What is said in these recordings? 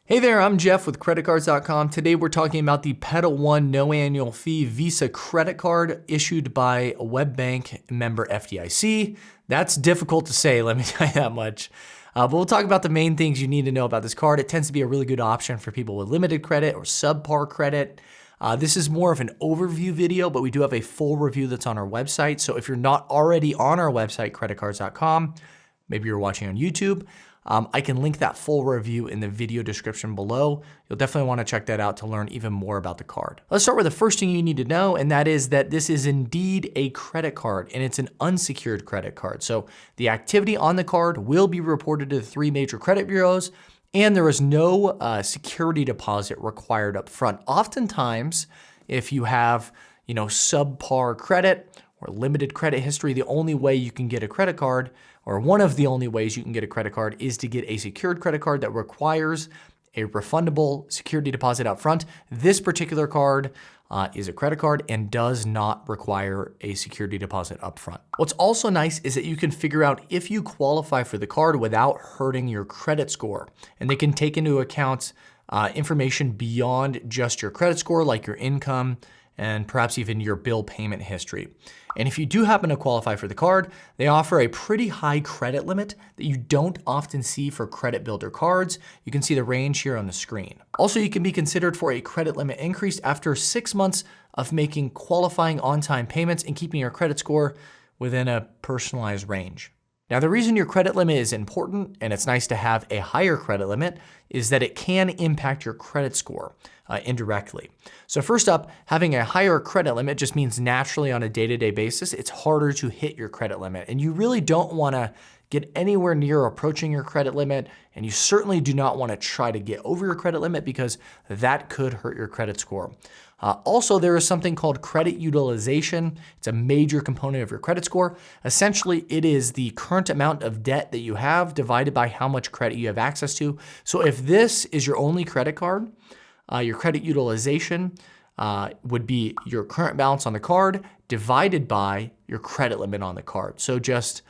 Hey there, I'm Jeff with CreditCards.com. Today we're talking about the Petal One no annual fee Visa credit card issued by a web bank member FDIC. That's difficult to say, let me tell you that much. But we'll talk about the main things you need to know about this card. It tends to be a really good option for people with limited credit or subpar credit. This is more of an overview video, but we do have a full review that's on our website. So if you're not already on our website, CreditCards.com, maybe you're watching on YouTube, I can link that full review in the video description below. You'll definitely want to check that out to learn even more about the card. Let's start with the first thing you need to know, and that is that this is indeed a credit card, and it's an unsecured credit card. So the activity on the card will be reported to the 3 major credit bureaus, and there is no security deposit required up front. Oftentimes, if you have subpar credit or limited credit history, the only way you can get a credit card, or one of the only ways you can get a credit card, is to get a secured credit card that requires a refundable security deposit up front. This particular card is a credit card and does not require a security deposit up front. What's also nice is that you can figure out if you qualify for the card without hurting your credit score. And they can take into account information beyond just your credit score, like your income and perhaps even your bill payment history. And if you do happen to qualify for the card, they offer a pretty high credit limit that you don't often see for credit builder cards. You can see the range here on the screen. Also, you can be considered for a credit limit increase after 6 months of making qualifying on-time payments and keeping your credit score within a personalized range. Now, the reason your credit limit is important, and it's nice to have a higher credit limit, is that it can impact your credit score indirectly. So first up, having a higher credit limit just means naturally on a day-to-day basis, it's harder to hit your credit limit. And you really don't want to get anywhere near approaching your credit limit, and you certainly do not want to try to get over your credit limit because that could hurt your credit score. Also, there is something called credit utilization. It's a major component of your credit score. Essentially, it is the current amount of debt that you have divided by how much credit you have access to. So if this is your only credit card, your credit utilization would be your current balance on the card divided by your credit limit on the card. So just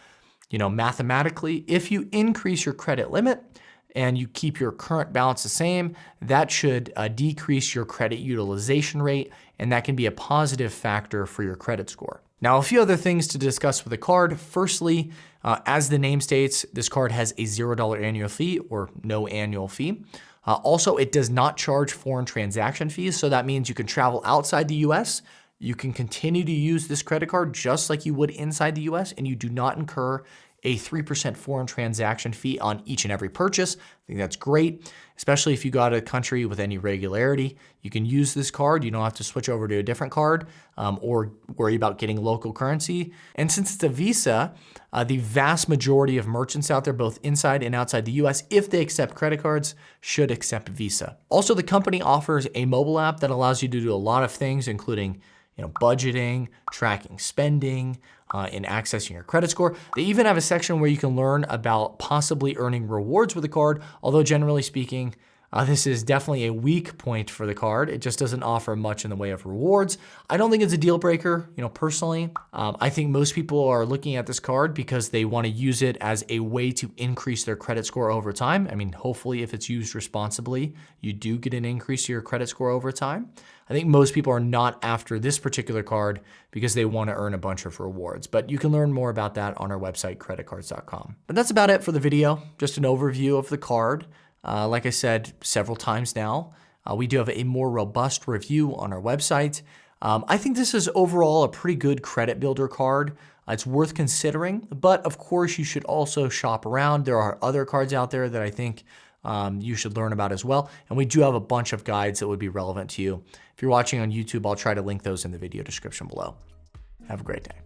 mathematically, if you increase your credit limit and you keep your current balance the same, that should decrease your credit utilization rate, and that can be a positive factor for your credit score. Now, a few other things to discuss with the card. Firstly, as the name states, this card has a $0 annual fee or no annual fee. Also, it does not charge foreign transaction fees, so that means you can travel outside the US. You can continue to use this credit card just like you would inside the US, and you do not incur a 3% foreign transaction fee on each and every purchase. I think that's great, especially if you go out of the country with any regularity. You can use this card. You don't have to switch over to a different card or worry about getting local currency. And since it's a Visa, the vast majority of merchants out there, both inside and outside the US, if they accept credit cards, should accept Visa. Also, the company offers a mobile app that allows you to do a lot of things, including budgeting, tracking spending, and accessing your credit score. They even have a section where you can learn about possibly earning rewards with the card, although generally speaking, this is definitely a weak point for the card. It just doesn't offer much in the way of rewards. I don't think it's a deal breaker, personally. I think most people are looking at this card because they want to use it as a way to increase their credit score over time. I mean, hopefully if it's used responsibly, you do get an increase to your credit score over time. I think most people are not after this particular card because they want to earn a bunch of rewards, but you can learn more about that on our website, CreditCards.com. But that's about it for the video, just an overview of the card. Like I said several times now, we do have a more robust review on our website. I think this is overall a pretty good credit builder card. It's worth considering, but of course you should also shop around. There are other cards out there that I think you should learn about as well. And we do have a bunch of guides that would be relevant to you. If you're watching on YouTube, I'll try to link those in the video description below. Have a great day.